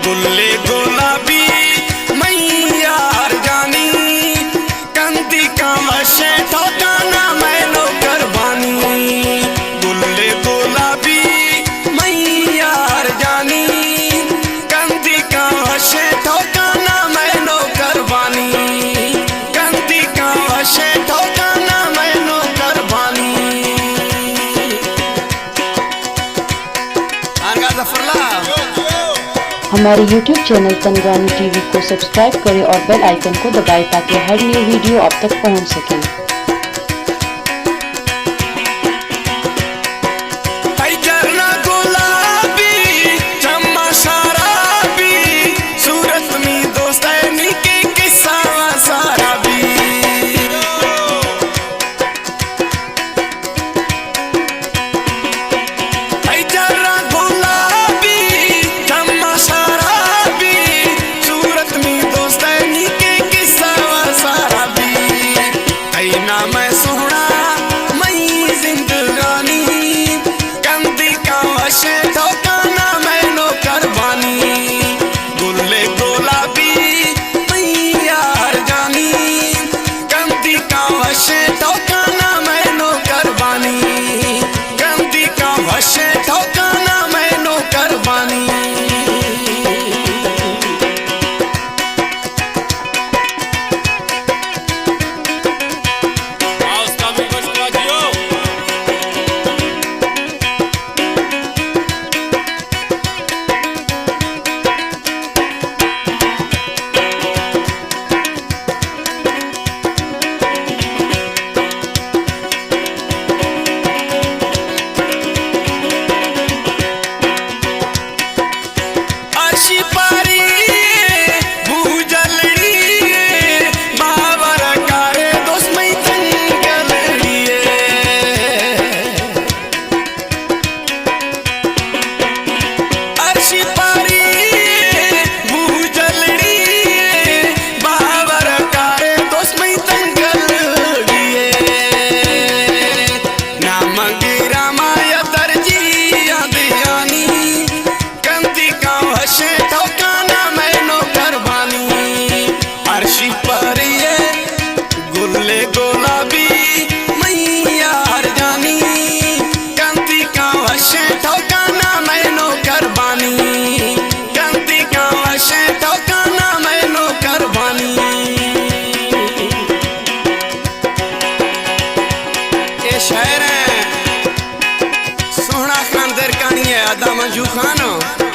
गुल्ले गुलाबी मैयार जानी, कंदी का वशे ठोकाना मैं नौकर बानी। गुल्ले गुलाबी मैयार जानी, कंदी का वशे ठोकाना मैं नौकर बानी। कंदी का वशे ठोकाना मैं नौकर बानी। आनगा जफरला हमारे YouTube चैनल तनगानी टीवी को सब्सक्राइब करें और बेल आइकन को दबाएं ताकि हर न्यू वीडियो आप तक पहुंच सके। शायर है सोहना खान दरकानी है आदा मंजू खान।